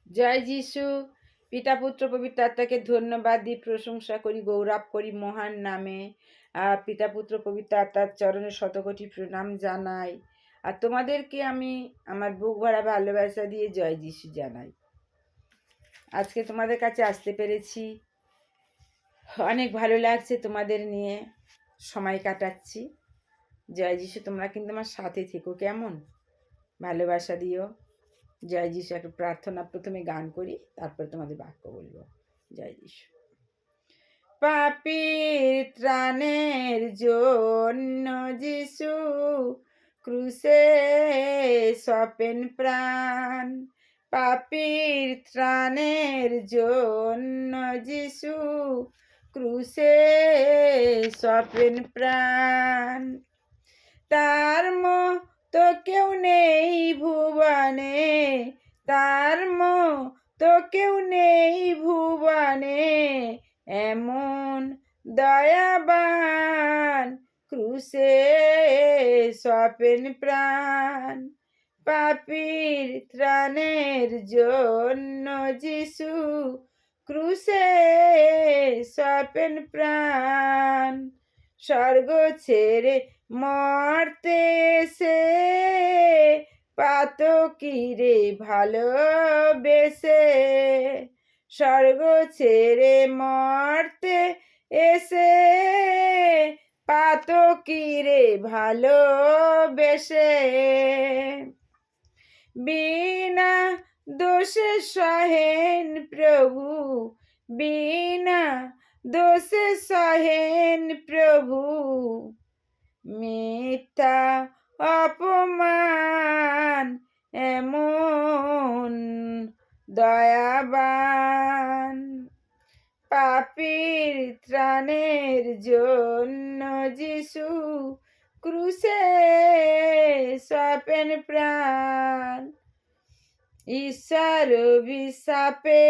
জয় যিশু। পিতা পুত্র পবিত্র আত্মাকে ধন্যবাদ দিই, প্রশংসা করি, গৌরব করি মহান নামে। পিতা পুত্র পবিত্র আত্মার চরণে শতকোটি প্রণাম জানাই। আর তোমাদেরকে আমি আমার বুক ভরা ভালোবাসা দিয়ে জয় যিশু জানাই। আজকে তোমাদের কাছে আসতে পেরেছি, অনেক ভালো লাগছে, তোমাদের নিয়ে সময় কাটাচ্ছি। জয় যিশু, তোমরা কিন্তু আমার সাথে থেকো, কেমন? ভালোবাসা দিও। জয় যিশু। একটা প্রার্থনা প্রথমে গান করি, তারপরে তোমাদের বাক্য বলবো। জয় যিশু। পাপীর ত্রাণের জন্য যিশু ক্রুশে সপেন প্রাণ। পাপীর ত্রাণের জন্য যিশু ক্রুশে সপেন প্রাণ। তার মতো কেউ নেই ভুবনে, তার মতো কেউ নেই ভুবনে, এমন দয়াবান ক্রুশে সপেন প্রাণ। পাপীর ত্রাণের জন্য যিশু ক্রুশে সপেন প্রাণ। স্বর্গ ছেড়ে মরতে এসে পাতকীরে ভালোবেসে, স্বর্গ ছেড়ে মরতে এসে পাতকীরে ভালোবেসে, বিনা দোষে সহেন প্রভু, বিনা দোষে সহেন প্রভু, মিথ্যা অপমান এমন দয়াবান। পাপীর ত্রাণের জন্য যিশু ক্রুশে সপেন প্রাণ। ঈশ্বর অভিশাপে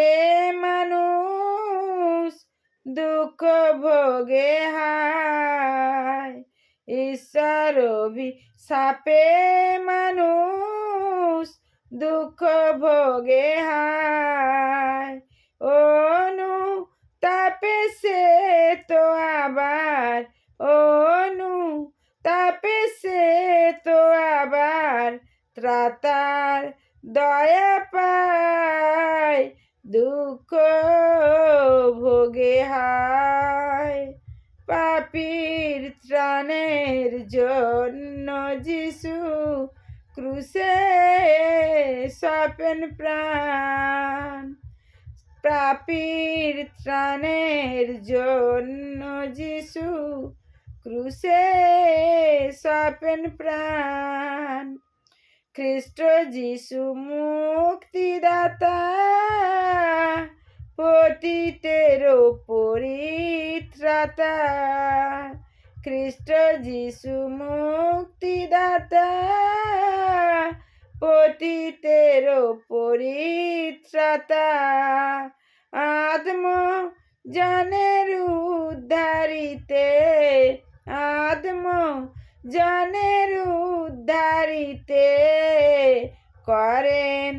মানুষ দুঃখ ভোগে হায়, ঈশ্বর অভিশাপে মানুষ দুঃখ ভোগে হায়। অনুতাপে সে তো আবার, অনুতাপে সে তো আবার ত্রাতার দয়া পায়, দুঃখ ভোগে হায়। পাপীর ত্রাণের জন্য যিশু ক্রুশে সপেন প্রাণ। পাপীর ত্রাণের জন্য যিশু ক্রুশে সপেন প্রাণ। খ্রিস্ট যিশু মুক্তিদাতা, পতিতের পরিত্রাতা। খ্রিস্ট যিশু মুক্তিদাতা, পতিতের পরিত্রাতা। আত্ম জানের উদ্ধারিতে, আত্ম জানের উদ্ধারিতে করেন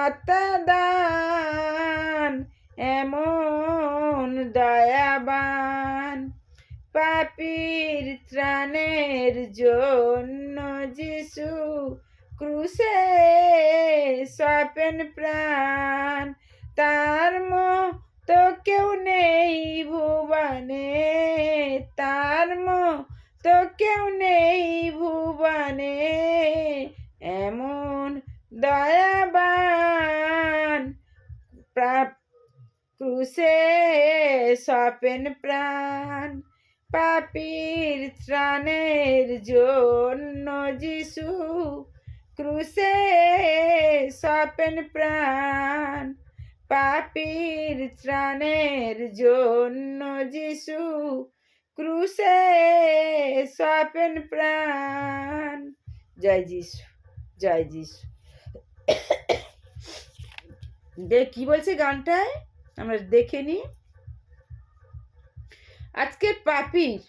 আত্মাদান এমন দয়াবান। পাপীর ত্রাণের জন্য যিশু ক্রুশে সপেন প্রাণ। তার মতো কেউ নেই ভুবনে, তার মতো কেউ নেই ভুবনে, এমন দয়াবান ক্রুশে সপেন প্রাণ। পাপীর ত্রাণের জন্য যিশু ক্রুশে সপেন প্রাণ। পাপীর ত্রাণের জন্য যিশু ক্রুশে সপেন প্রাণ। জয় যিশু, জয় যিশু। কি বলছে গানটায় আমরা দেখে নি। আজকে পাপীর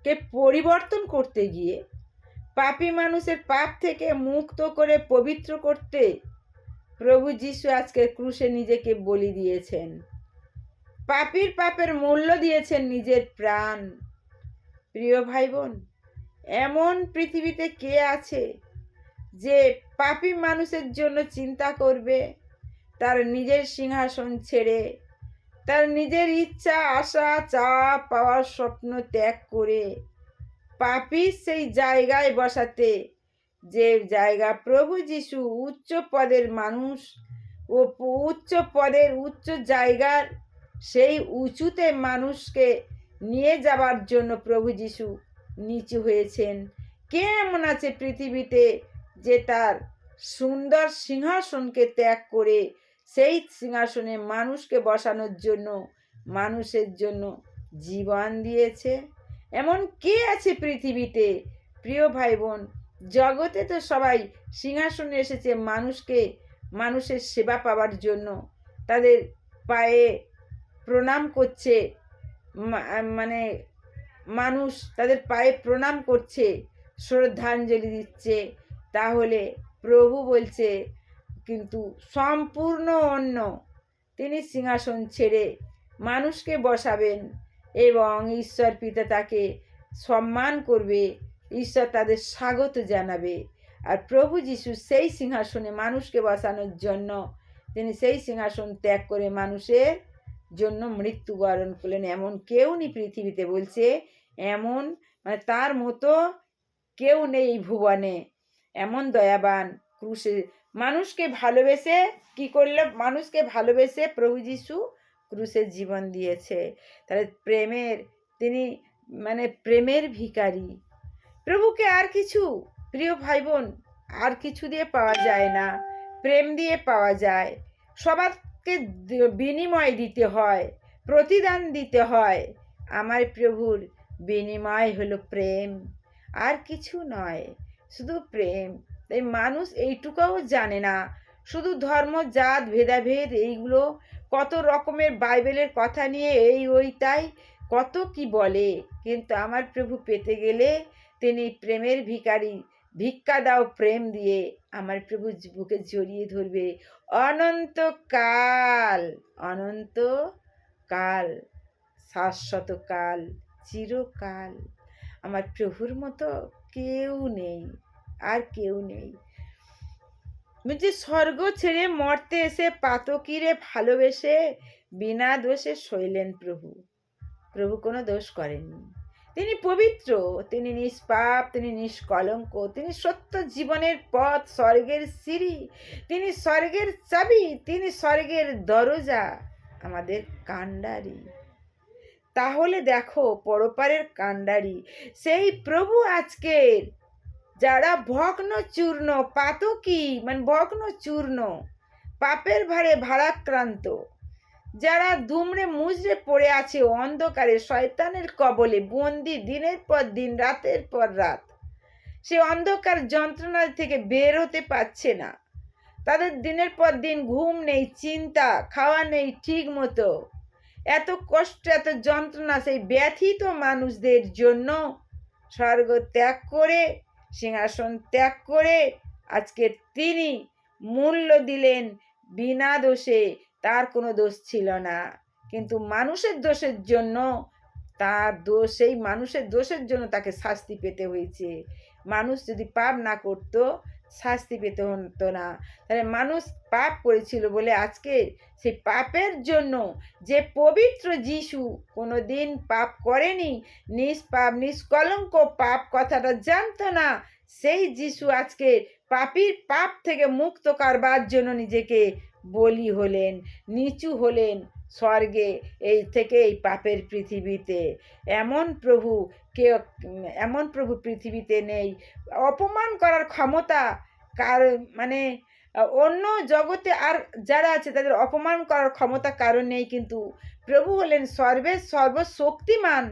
কে পরিবর্তন করতে গিয়ে, পাপী মানুষের পাপ থেকে মুক্ত করে পবিত্র করতে প্রভু যিশু আজকে ক্রুশে নিজেকে বলি দিয়েছেন, পাপীর পাপের মূল্য দিয়েছেন নিজের প্রাণ। প্রিয় ভাই বোন, এমন পৃথিবীতে কে আছে যে পাপী মানুষের জন্য চিন্তা করবে, তার নিজের সিংহাসন ছেড়ে, তার নিজের ইচ্ছা আশা চাওয়া পাওয়ার স্বপ্ন ত্যাগ করে পাপীর সেই জায়গায় বসাতে, যে জায়গা প্রভু যিশু উচ্চ পদের মানুষ ও উচ্চ পদের উচ্চ জায়গার সেই উঁচুতে মানুষকে নিয়ে যাবার জন্য প্রভু যিশু নিচু হয়েছেন। কে এমন আছে পৃথিবীতে যে তার সুন্দর সিংহাসনকে ত্যাগ করে সেই সিংহাসনে মানুষকে বসানোর জন্য, মানুষের জন্য জীবন দিয়েছে? এমন কে আছে পৃথিবীতে? প্রিয় ভাই বোন, জগতে তো সবাই সিংহাসনে এসেছে মানুষকে, মানুষের সেবা পাওয়ার জন্য, তাদের পায়ে প্রণাম করছে, মানে মানুষ তাদের পায়ে প্রণাম করছে, শ্রদ্ধাঞ্জলি দিচ্ছে। তাহলে প্রভু বলছে কিন্তু সম্পূর্ণ অন্য, তিনি সিংহাসন ছেড়ে মানুষকে বসাবেন এবং ঈশ্বর পিতা তাকে সম্মান করবে, ঈশ্বর তাদের স্বাগত জানাবে। আর প্রভু যিশু সেই সিংহাসনে মানুষকে বসানোর জন্য তিনি সেই সিংহাসন ত্যাগ করে মানুষের জন্য মৃত্যুবরণ করলেন। এমন কেউ নেই পৃথিবীতে, বলছে এমন, মানে তার মতো কেউ নেই এই ভুবনে, এমন দয়াবান। ক্রুশে মানুষকে ভালোবেসে কি করলো? মানুষকে ভালোবেসে প্রভু যিশু ক্রুশের জীবন দিয়েছে। তাহলে প্রেমের, তিনি মানে প্রেমের ভিখারি। প্রভুকে আর কিছু, প্রিয় ভাই বোন, আর কিছু দিয়ে পাওয়া যায় না, প্রেম দিয়ে পাওয়া যায়। সবারকে বিনিময় দিতে হয়, প্রতিদান দিতে হয়। আমার প্রভুর বিনিময় হলো প্রেম, আর কিছু নয়, শুধু প্রেম। তাই মানুষ এইটুকুও জানে না, শুধু ধর্ম জাত ভেদাভেদ এইগুলো কত রকমের বাইবেলের কথা নিয়ে এই ওই তাই কত কি বলে, কিন্তু আমার প্রভু পেতে গেলে তিনি প্রেমের ভিখারি। ভিক্ষা দাও প্রেম দিয়ে, আমার প্রভু বুকে জড়িয়ে ধরবে অনন্তকাল, অনন্তকাল, শাশ্বতকাল, চিরকাল। আমার প্রভুর মতো কেউ নেই, আর কেউ নেই। যে স্বর্গ ছেড়ে মর্তে এসে পাতকীরে ভালোবেসে বিনা দোষে সইলেন প্রভু। প্রভু কোনো দোষ করেননি, তিনি পবিত্র, তিনি নিষ্পাপ, তিনি নিষ্কলঙ্ক, তিনি সত্য জীবনের পথ, স্বর্গের সিঁড়ি, তিনি স্বর্গের চাবি, তিনি স্বর্গের দরজা, আমাদের কাণ্ডারি। তাহলে দেখো পরপারের কাণ্ডারি সেই প্রভু আজকের যারা ভগ্ন চূর্ণ, পাতকী মানে ভগ্ন চূর্ণ, পাপের ভারে ভারাক্রান্ত, যারা দুমড়ে মুচড়ে পড়ে আছে অন্ধকারে, শয়তানের কবলে বন্দি, দিনের পর দিন, রাতের পর রাত, সে অন্ধকার যন্ত্রণা থেকে বের হতে পারছে না, তাদের দিনের পর দিন ঘুম নেই, চিন্তা, খাওয়া নেই ঠিক মতো, এত কষ্ট, এত যন্ত্রণা, সেই ব্যথিত মানুষদের জন্য স্বর্গ ত্যাগ করে, সিংহাসন ত্যাগ করে আজকে তিনি মূল্য দিলেন বিনা দোষে। তার কোনো দোষ ছিল না, কিন্তু মানুষের দোষের জন্য, তার দোষ, সেই মানুষের দোষের জন্য তাকে শাস্তি পেতে হয়েছে। মানুষ যদি পাপ না করতো শাস্তি পেতে হতো না। তাহলে মানুষ পাপ করেছিল বলে আজকে সেই পাপের জন্য যে পবিত্র যিশু কোনো দিন পাপ করেনি, নিষ্পাপ নিষ্কলঙ্ক, পাপ কথাটা জানতো না, সেই যিশু আজকে পাপীর পাপ থেকে মুক্ত করবার জন্য নিজেকে বলি হলেন, নিচু হলেন স্বর্গে, এই থেকে এই পাপের পৃথিবীতে। এমন প্রভু কে, এমন প্রভু পৃথিবীতে নেই। অপমান করার ক্ষমতা কার, মানে অন্য জগতে আর যারা আছে তাদের অপমান করার ক্ষমতা কারণ নেই, কিন্তু প্রভু হলেন সর্বের সর্বশক্তিমান।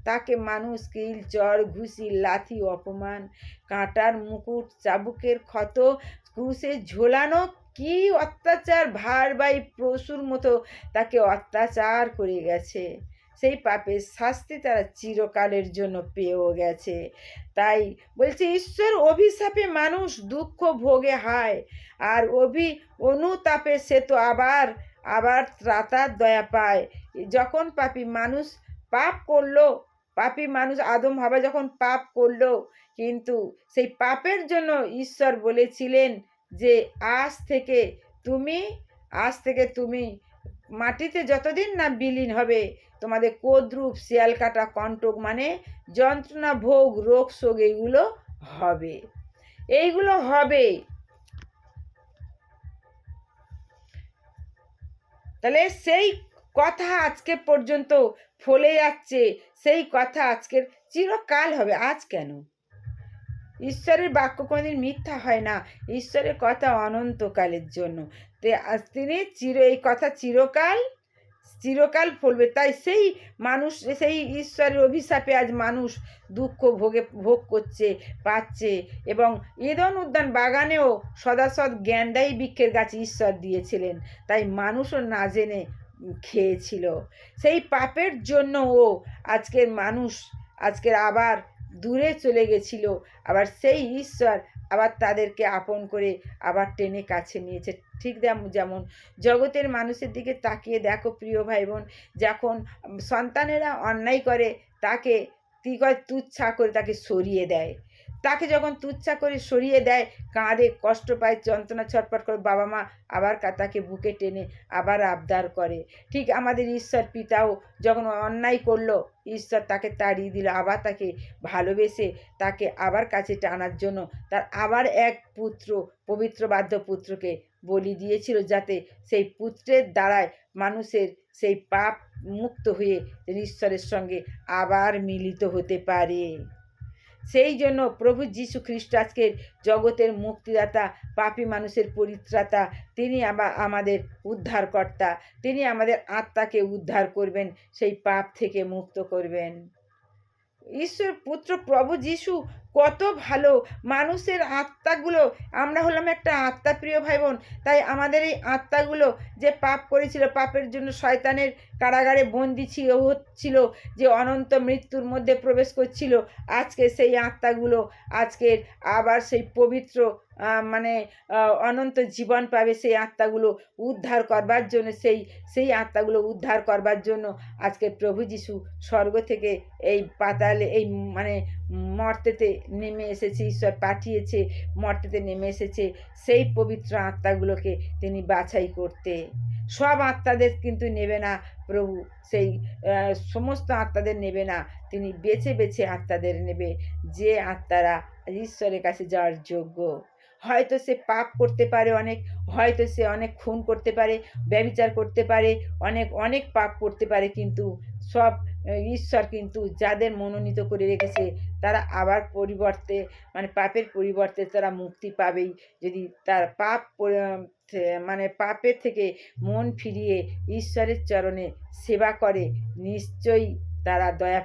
তাকে মানুষ কিল, চর, ঘুষি, লাথি, অপমান, কাঁটার মুকুট, চাবুকের ক্ষত, ক্রুশে ঝোলানো, কি অত্যাচার, ভারবাহী পশুর মতো তাকে অত্যাচার করে গেছে। সেই পাপের শাস্তি তারা চিরকালের জন্য পেয়েও গেছে। তাই বলছে ঈশ্বর অভিশাপে মানুষ দুঃখ ভোগে হয়, আর অনুতাপে সে তো আবার আবার ত্রাতার দয়া পায়। যখন পাপী মানুষ পাপ করলো, পাপী মানুষ আদম হাওয়া যখন পাপ করলো, কিন্তু সেই পাপের জন্য ঈশ্বর বলেছিলেন যে তুমি আজ থেকে তুমি মাটিতে যতদিন না বিলীন হবে, তোমাদের কোদ্রূপ, শিয়াল কাটা, কণ্টক মানে যন্ত্রণা, ভোগ, রোগ শোক এইগুলো হবে। তাহলে সেই কথা আজকে পর্যন্ত ফলে যাচ্ছে, সেই কথা আজকের চিরকাল হবে। আজ কেন? ঈশ্বরের বাক্য কোনোদিন মিথ্যা হয় না। ঈশ্বরের কথা অনন্তকালের জন্য। তিনি এই কথা চিরকাল ফলবে। তাই সেই মানুষ, সেই ঈশ্বরের অভিশাপে আজ মানুষ দুঃখ ভোগ করছে, পাচ্ছে। এবং এদন উদ্যান বাগানেও সদাসৎ জ্ঞানদায়ী বৃক্ষের গাছ ঈশ্বর দিয়েছিলেন, তাই মানুষও না জেনে খেয়েছিল। সেই পাপের জন্য আজকের মানুষ আবার দূরে চলে গেছিল। আবার সেই ঈশ্বর আবার তাদেরকে আপন করে আবার টেনে কাছে নিয়েছে। ঠিক যেমন জগতের মানুষের দিকে তাকিয়ে দেখো প্রিয় ভাই বোন, যখন সন্তানেরা অন্যায় করে তাকে কী করে, তুচ্ছা করে তাকে সরিয়ে দেয়। তাকে যখন তুচ্ছা করে সরিয়ে দেয়, কাঁদে, কষ্ট পায়, যন্ত্রণা ছটফট করে, বাবা মা আবার তাকে বুকে টেনে আবার আবদার করে। ঠিক আমাদের ঈশ্বর পিতাও যখন অন্যায় করলো, ঈশ্বর তাকে তাড়িয়ে দিল, আবার তাকে ভালোবেসে তাকে আবার কাছে টানার জন্য তার আবার এক পুত্র, পবিত্র বাধ্য পুত্রকে বলি দিয়েছিল, যাতে সেই পুত্রের দ্বারায় মানুষের সেই পাপ মুক্ত হয়ে ঈশ্বরের সঙ্গে আবার মিলিত হতে পারে। সেই জন্য প্রভু যীশু খ্রিস্ট আজকের জগতের মুক্তিদাতা, পাপী মানুষের পরিত্রাতা, তিনি আমাদের উদ্ধারকর্তা। তিনি আমাদের আত্মাকে উদ্ধার করবেন, সেই পাপ থেকে মুক্ত করবেন। ঈশ্বর পুত্র প্রভু যীশু কত ভালো। মানুষের আত্মাগুলো, আমরা হলাম একটা আত্মা প্রিয় ভাই বোন, তাই আমাদের এই আত্মাগুলো যে পাপ করেছিল, পাপের জন্য শয়তানের কারাগারে বন্দি হচ্ছিল, যে অনন্ত মৃত্যুর মধ্যে প্রবেশ করছিল, আজকে সেই আত্মাগুলো আজকের আবার সেই পবিত্র অনন্ত জীবন পাবে। সেই আত্মাগুলো উদ্ধার করবার জন্য, সেই আত্মাগুলো উদ্ধার করবার জন্য আজকে প্রভু যীশু স্বর্গ থেকে এই পাতালে, এই মর্তেতে নেমে এসেছে। ঈশ্বর পাঠিয়েছে, মর্তেতে নেমে এসেছে সেই পবিত্র আত্মাগুলোকে তিনি বাছাই করতে। সব আত্মাদের কিন্তু নেবে না প্রভু, সেই সমস্ত আত্মাদের নেবে না, তিনি বেছে বেছে আত্মাদের নেবে, যে আত্মারা ঈশ্বরের কাছে যাওয়ার যোগ্য। হয়তো সে পাপ করতে পারে অনেক, হয়তো সে অনেক খুন করতে পারে, ব্যভিচার করতে পারে, অনেক পাপ করতে পারে, কিন্তু সব ঈশ্বর কিন্তু যাদের মনোনীত করে রেখেছে, তারা আবার পরিবর্তে পাপের পরিবর্তে তারা মুক্তি পাবেই, যদি তার পাপের থেকে মন ফিরিয়ে ঈশ্বরের চরণে সেবা করে, নিশ্চয়ই তারা দয়া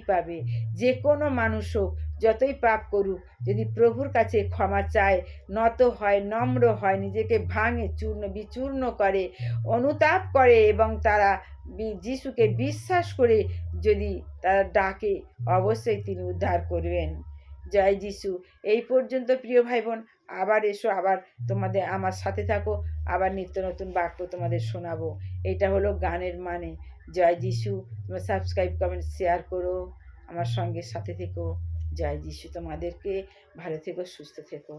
পাবে। যে কোনো মানুষ হোক, যতই পাপ করুক, যদি প্রভুর কাছে ক্ষমা চায়, নত হয়, নম্র হয়, নিজেকে ভাঙে, বিচূর্ণ করে, অনুতাপ করে, এবং তারা যিশুকে বিশ্বাস করে যদি তারা ডাকে, অবশ্যই তিনি উদ্ধার করবেন। জয় যিশু। এই পর্যন্ত প্রিয় ভাই বোন, আবার এসো, আবার আমার সাথে থাকো, আবার নিত্য নতুন বাক্য তোমাদের শোনাবো। এটা হলো গানের মানে। জয় যিশু। তোমরা সাবস্ক্রাইব, কমেন্ট, শেয়ার করো, আমার সঙ্গে সাথে থেকো। জয় যিশু। তোমাদেরকে ভালো থেকো, সুস্থ থেকো।